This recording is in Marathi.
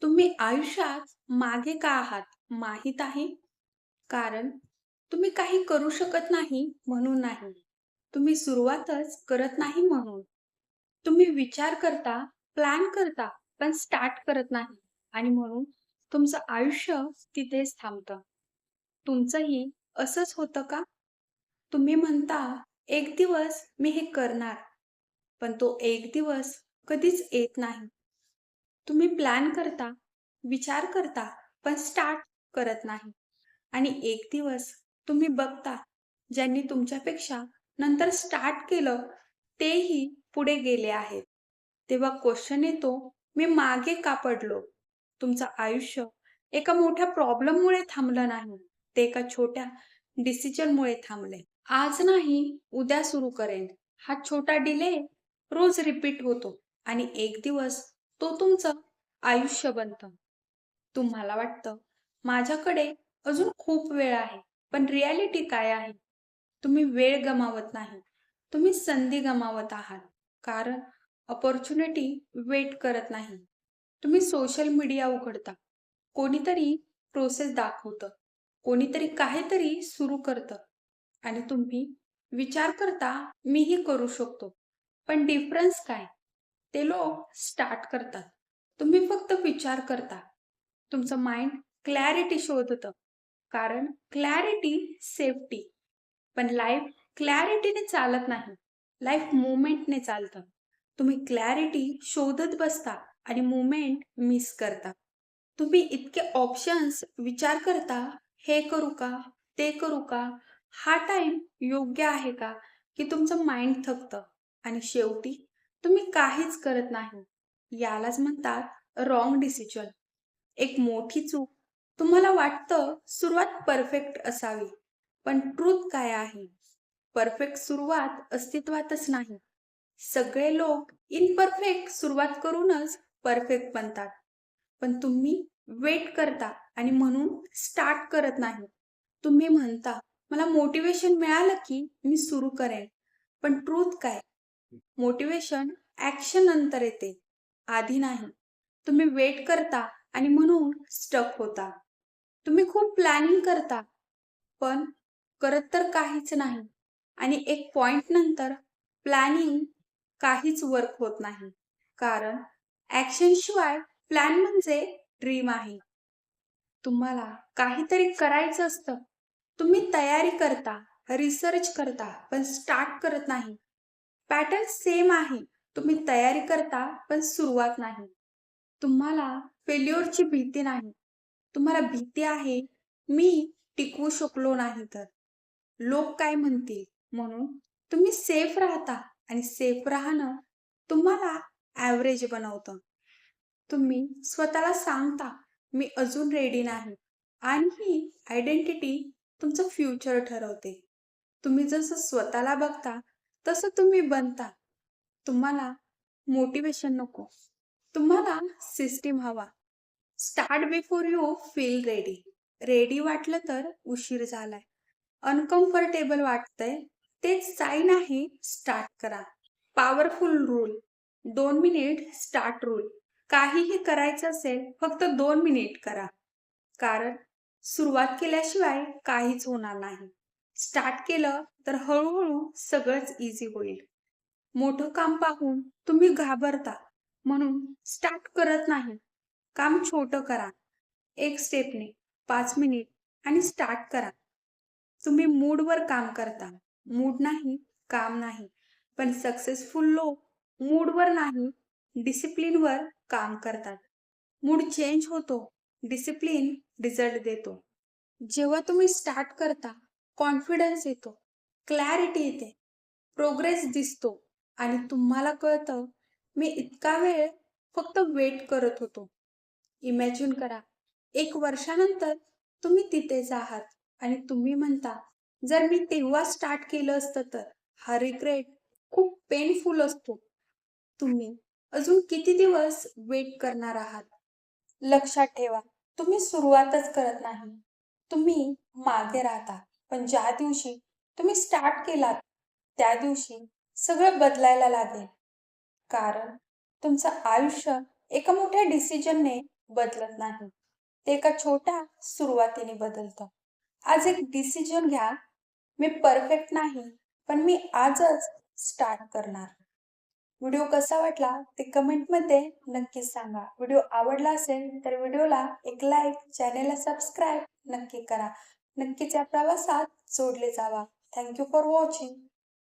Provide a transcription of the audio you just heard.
तुम्ही आयुष्यात मागे का आहात माहीत आहे? कारण तुम्ही काही करू शकत नाही म्हणून नाही. तुम्ही सुरुवातच करत नाही म्हणून. तुम्ही विचार करता, प्लॅन करता, पण स्टार्ट करत नाही आणि म्हणून तुमचं आयुष्य तिथेच थांबतं. तुमचंही असंच होतं का? तुम्ही म्हणता, "एक दिवस मी हे करणार." पण तो एक दिवस कधीच येत नाही. तुम्ही प्लॅन करता, विचार करता, पण स्टार्ट करत नाही. आणि एक दिवस तुम्ही बघता, ज्यांनी तुमच्यापेक्षा नंतर स्टार्ट केलं, तेही पुढे गेले आहेत. तेव्हा क्वेश्चन येतो, "मी मागे का पडलो?" तुमचं आयुष्य एका मोठ्या प्रॉब्लेममुळे थांबलं नाही. ते एका छोट्या डिसिजनमुळे थांबले. आज नाही, उद्या सुरू करेन. हा छोटा डिले रोज रिपीट होतो आणि एक दिवस तो तुमचं आयुष्य बनतं. तुम्हाला वाटतं, माझ्याकडे अजून खूप वेळ आहे. पण रिॲलिटी काय आहे? तुम्ही वेळ गमावत नाही. तुम्ही संधी गमावत आहात. कारण अपॉर्च्युनिटी वेट करत नाही. तुम्ही सोशल मीडिया उघडता. कोणीतरी प्रोसेस दाखवतं. कोणीतरी काहीतरी सुरू करतं आणि तुम्ही विचार करता, मीही करू शकतो. पण डिफरन्स काय? ते लोक स्टार्ट करतात. तुम्ही फक्त विचार करता. तुमचं माइंड क्लॅरिटी शोधतं. कारण क्लॅरिटी सेफ्टी. पण लाईफ क्लॅरिटीने चालत नाही. लाईफ मुवमेंटने चालतं. तुम्ही क्लॅरिटी शोधत बसता आणि मुवमेंट मिस करता. तुम्ही इतके ऑप्शन्स विचार करता, हे करू का? ते करू का? हा टाईम योग्य आहे का? की तुमचं माइंड थकतं आणि शेवटी तुम्ही काहीच करत नाही. यालाच म्हणतात रॉंग डिसिजन. एक मोठी चूक. तुम्हाला वाटतं सुरुवात परफेक्ट असावी. पण ट्रूथ काय आहे? परफेक्ट सुरुवात अस्तित्वातच नाही. सगळे लोक इम्परफेक्ट सुरुवात करूनच परफेक्ट बनतात. पण तुम्ही वेट करता आणि म्हणून स्टार्ट करत नाही. तुम्ही म्हणता, "मला मोटिव्हेशन मिळालं की मी सुरू करेन." पण ट्रूथ काय? मोटिव्हेशन ॲक्शन नंतर येते, आधी नाही. तुम्ही वेट करता आणि म्हणून स्टक होता. तुम्ही खूप प्लॅनिंग करता, पण करत तर काहीच नाही. आणि एक पॉइंट नंतर प्लॅनिंग काहीच वर्क होत नाही. कारण ॲक्शनशिवाय प्लॅन म्हणजे ड्रीम आहे. तुम्हाला काहीतरी करायचं असतं. तुम्ही तयारी करता, रिसर्च करता, पण स्टार्ट करत नाही. पॅटर्न सेम आहे. तुम्ही तयारी करता, पण सुरुवात नाही. तुम्हाला फेल्युअरची भीती नाही. तुम्हाला भीती आहे, मी टिकवू शकलो नाही तर. लोक काय म्हणतील? म्हणून तुम्ही सेफ राहता आणि सेफ राहणं तुम्हाला ॲव्हरेज बनवतं. तुम्ही स्वतःला सांगता, "मी अजून रेडी नाही." आणि ही आयडेंटिटी तुमचं फ्युचर ठरवते. तुम्ही जसं स्वतःला बघता, तसं तुम्ही बनता. तुम्हाला मोटिव्हेशन नको. तुम्हाला सिस्टीम हवा. Start before you feel ready. Ready वाटलं तर उशीर झालाय. अनकम्फर्टेबल वाटतंय, तेच साईन आहे, स्टार्ट करा. Powerful rule. 2 minute start rule. काहीही करायचं असेल, फक्त 2 मिनिट करा. कारण सुरुवात केल्याशिवाय काहीच होणार नाही. स्टार्ट केलं तर हळू सगळंच ईझी होईल. मोठं काम पाहून तुम्ही घाबरता, म्हणून स्टार्ट करत नाही. काम छोटं करा. 1 स्टेपने, 5 मिनिट आणि स्टार्ट करा. तुम्ही मूडवर काम करता. मूड नाही, काम नाही. पण सक्सेसफुल लोक मूडवर नाही, डिसिप्लिनवर काम करतात. मूड चेंज होतो, डिसिप्लिन रिझल्ट देतो. जेव्हा तुम्ही स्टार्ट करता, कॉन्फिडन्स येतो, क्लॅरिटी येते, प्रोग्रेस दिसतो आणि तुम्हाला कळतं, मी इतका वेळ फक्त वेट करत होतो. इमॅजिन करा, 1 वर्षानंतर तुम्ही तिथेच आहात आणि तुम्ही म्हणता, "जर मी तेव्हा स्टार्ट केलं असतं तर." हा रिग्रेट खूप पेनफुल असतो. तुम्ही अजून किती दिवस वेट करणार आहात? लक्षात ठेवा, तुम्ही सुरुवातच करत नाही. तुम्ही मागे राहता. पण ज्या दिवशी तुम्ही स्टार्ट केलात, त्या दिवशी सगळं बदलायला लागेल. कारण तुमचं आयुष्य एका मोठ्या डिसिजनने बदलत नाही. ते एका छोट्या सुरुवातीने बदलतं. आज एक डिसिजन घ्या. मी परफेक्ट नाही, पण मी आजच स्टार्ट करणार. व्हिडिओ कसा वाटला ते कमेंटमध्ये नक्कीच सांगा. व्हिडिओ आवडला असेल तर व्हिडिओला एक लाईक, चॅनेलला सबस्क्राईब नक्की करा. नक्कीच या प्रवासात जोडले जावा. Thank you for watching.